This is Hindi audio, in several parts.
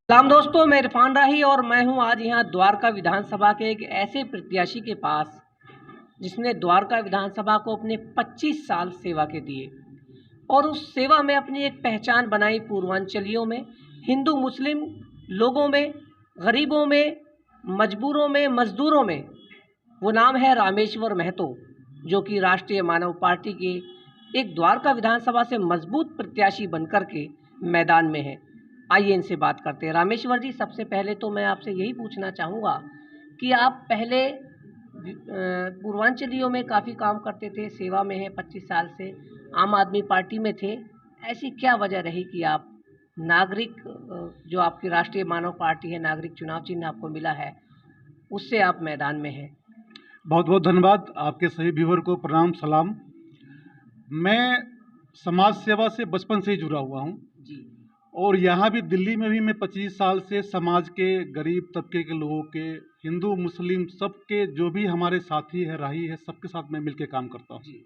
सलाम दोस्तों, मैं इरफान राही और मैं हूं आज यहाँ द्वारका विधानसभा के एक ऐसे प्रत्याशी के पास जिसने द्वारका विधानसभा को अपने 25 साल सेवा के दिए और उस सेवा में अपनी एक पहचान बनाई पूर्वांचलियों में, हिंदू मुस्लिम लोगों में, गरीबों में, मजबूरों में, मजदूरों में। वो नाम है रामेश्वर महतो, जो कि राष्ट्रीय मानव पार्टी के एक द्वारका विधानसभा से मजबूत प्रत्याशी बनकर के मैदान में है। आइए इनसे बात करते हैं। रामेश्वर जी, सबसे पहले तो मैं आपसे यही पूछना चाहूँगा कि आप पहले पूर्वांचलियों में काफ़ी काम करते थे, सेवा में हैं 25 साल से, आम आदमी पार्टी में थे। ऐसी क्या वजह रही कि आप नागरिक जो आपकी राष्ट्रीय मानव पार्टी है, नागरिक चुनाव चिन्ह आपको मिला है, उससे आप मैदान में हैं? बहुत बहुत धन्यवाद। आपके सभी व्यूअर को प्रणाम सलाम। मैं समाज सेवा से बचपन से ही जुड़ा हुआ हूँ जी। और यहाँ भी दिल्ली में भी मैं 25 साल से समाज के गरीब तबके के लोगों के, हिंदू मुस्लिम सबके जो भी हमारे साथी है, राही है, सबके साथ मैं मिलकर काम करता हूँ। जी।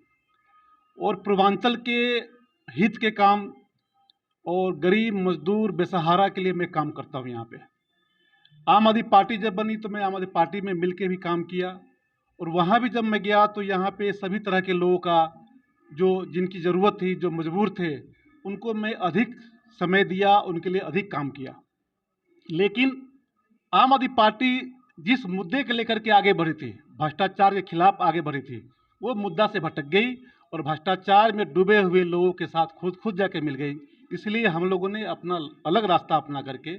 और पूर्वांचल के हित के काम और गरीब मजदूर बेसहारा के लिए मैं काम करता हूँ यहाँ पे। आम आदमी पार्टी जब बनी तो मैं आम आदमी पार्टी में मिल के भी काम किया और वहाँ भी जब मैं गया तो यहाँ पे सभी तरह के लोगों का जो जिनकी ज़रूरत थी, जो मजबूर थे, उनको मैं अधिक समय दिया, उनके लिए अधिक काम किया। लेकिन आम आदमी पार्टी जिस मुद्दे को लेकर के आगे बढ़ी थी, भ्रष्टाचार के खिलाफ आगे बढ़ी थी, वो मुद्दा से भटक गई और भ्रष्टाचार में डूबे हुए लोगों के साथ खुद खुद जाके मिल गई। इसलिए हम लोगों ने अपना अलग रास्ता अपना करके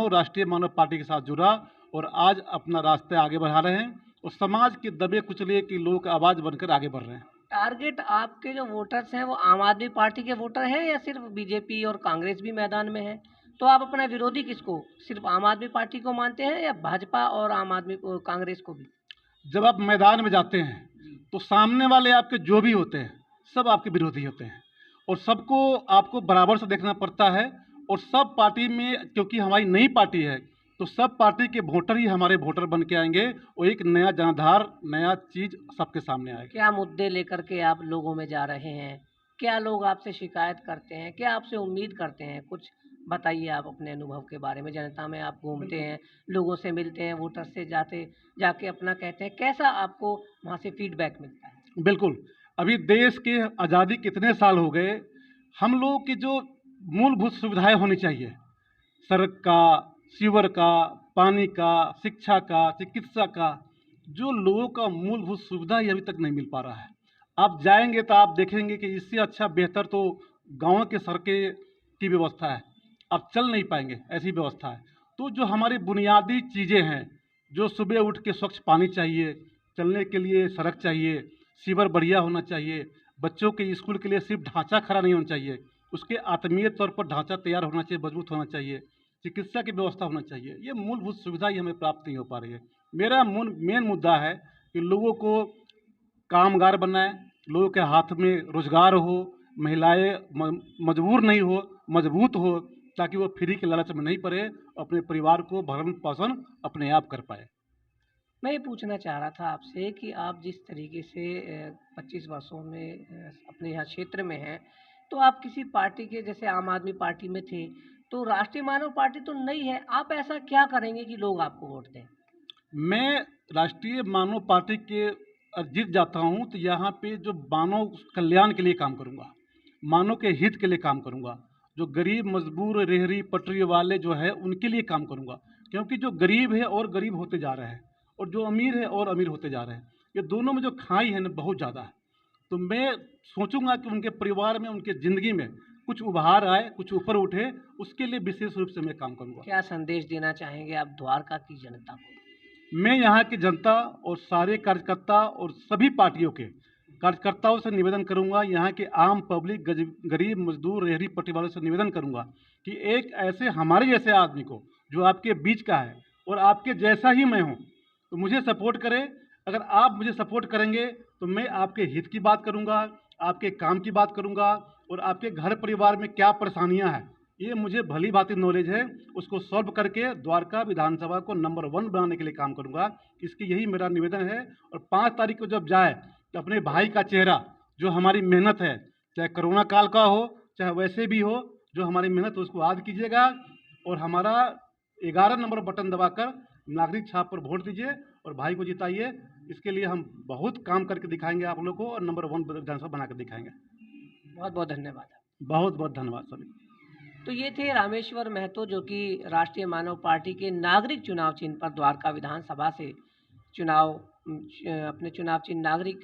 राष्ट्रीय मानव पार्टी के साथ जुड़ा और आज अपना रास्ते आगे बढ़ा रहे हैं और समाज के दबे कुचले के लोगों की आवाज़ बनकर आगे बढ़ रहे हैं। टारगेट आपके जो वोटर्स हैं वो आम आदमी पार्टी के वोटर हैं या सिर्फ बीजेपी और कांग्रेस भी मैदान में है? तो आप अपना विरोधी किसको, सिर्फ आम आदमी पार्टी को मानते हैं या भाजपा और आम आदमी को, कांग्रेस को भी? जब आप मैदान में जाते हैं जी। तो सामने वाले आपके जो भी होते हैं सब आपके विरोधी होते हैं और सबको आपको बराबर से देखना पड़ता है। और सब पार्टी में, क्योंकि हमारी नई पार्टी है, तो सब पार्टी के वोटर ही हमारे वोटर बन के आएंगे और एक नया जनाधार, नया चीज़ सबके सामने आएगी। क्या मुद्दे लेकर के आप लोगों में जा रहे हैं? क्या लोग आपसे शिकायत करते हैं? क्या आपसे उम्मीद करते हैं? कुछ बताइए आप अपने अनुभव के बारे में। जनता में आप घूमते हैं, लोगों से मिलते हैं, वोटर से जाके अपना कहते हैं, कैसा आपको वहाँ से फीडबैक मिलता है? बिल्कुल। अभी देश के आज़ादी कितने साल हो गए, हम लोगों की जो मूलभूत सुविधाएं होनी चाहिए, सड़क का, सीवर का, पानी का, शिक्षा का, चिकित्सा का, जो लोगों का मूलभूत सुविधा ही अभी तक नहीं मिल पा रहा है। आप जाएंगे तो आप देखेंगे कि इससे अच्छा बेहतर तो गाँव के सड़कें की व्यवस्था है, आप चल नहीं पाएंगे, ऐसी व्यवस्था है। तो जो हमारी बुनियादी चीज़ें हैं, जो सुबह उठ के स्वच्छ पानी चाहिए, चलने के लिए सड़क चाहिए, सीवर बढ़िया होना चाहिए, बच्चों के स्कूल के लिए सिर्फ ढांचा खड़ा नहीं होना चाहिए, उसके आत्मीय तौर पर ढांचा तैयार होना चाहिए, मजबूत होना चाहिए, चिकित्सा की व्यवस्था होना चाहिए। ये मूलभूत सुविधा ही हमें प्राप्त नहीं हो पा रही है। मेरा मेन मुद्दा है कि लोगों को कामगार बनाएं, लोगों के हाथ में रोजगार हो, महिलाएं मजबूर नहीं हो, मजबूत हो, ताकि वो फ्री के लालच में नहीं पड़े, अपने परिवार को भरण पोषण अपने आप कर पाए। मैं ये पूछना चाह रहा था आपसे कि आप जिस तरीके से 25 वर्षों में अपने यहाँ क्षेत्र में हैं, तो आप किसी पार्टी के, जैसे आम आदमी पार्टी में थे, तो राष्ट्रीय मानव पार्टी तो नई है, आप ऐसा क्या करेंगे कि लोग आपको वोट दें? मैं राष्ट्रीय मानव पार्टी के जीत जाता हूँ तो यहाँ पे जो मानव कल्याण के लिए काम करूँगा, मानव के हित के लिए काम करूँगा, जो गरीब मजबूर रेहड़ी पटरी वाले जो है उनके लिए काम करूँगा। क्योंकि जो गरीब है और गरीब होते जा रहे हैं और जो अमीर है और अमीर होते जा रहे हैं, ये दोनों में जो खाई है ना बहुत ज़्यादा है। तो मैं सोचूंगा कि उनके परिवार में, उनके ज़िंदगी में कुछ उभार आए, कुछ ऊपर उठे, उसके लिए विशेष रूप से मैं काम करूँगा। क्या संदेश देना चाहेंगे आप द्वारका की जनता को? मैं यहाँ की जनता और सारे कार्यकर्ता और सभी पार्टियों के कार्यकर्ताओं से निवेदन करूँगा, यहाँ के आम पब्लिक, गरीब मजदूर रेहड़ी पट्टी वालों से निवेदन करूँगा कि एक ऐसे हमारे जैसे आदमी को जो आपके बीच का है और आपके जैसा ही मैं हूँ, तो मुझे सपोर्ट करें। अगर आप मुझे सपोर्ट करेंगे तो मैं आपके हित की बात करूँगा, आपके काम की बात करूँगा और आपके घर परिवार में क्या परेशानियाँ हैं ये मुझे भली भांति नॉलेज है, उसको सॉल्व करके द्वारका विधानसभा को नंबर 1 बनाने के लिए काम करूंगा। इसकी यही मेरा निवेदन है। और 5 तारीख को जब जाए तो अपने भाई का चेहरा, जो हमारी मेहनत है, चाहे कोरोना काल का हो चाहे वैसे भी हो, जो हमारी मेहनत उसको याद कीजिएगा और हमारा 11 नंबर बटन दबाकर नागरिक छाप पर वोट दीजिए और भाई को जिताइए। इसके लिए हम बहुत काम करके दिखाएंगे आप लोग को और नंबर 1 विधानसभा बना कर दिखाएंगे। बहुत बहुत धन्यवाद। बहुत बहुत धन्यवाद सभी। तो ये थे रामेश्वर महतो, जो कि राष्ट्रीय मानव पार्टी के नागरिक चुनाव चिन्ह पर द्वारका विधानसभा से अपने चुनाव चिन्ह नागरिक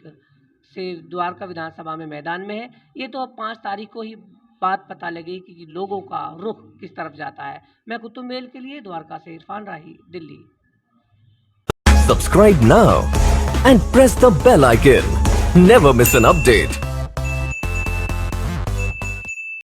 से द्वारका विधानसभा में मैदान में है। ये तो अब 5 तारीख को ही बात पता लगेगी कि लोगों का रुख किस तरफ जाता है। मैं कुतुब मेल के लिए द्वारका से इरफान राही, Delhi. Subscribe now and press the bell icon. Never miss an update.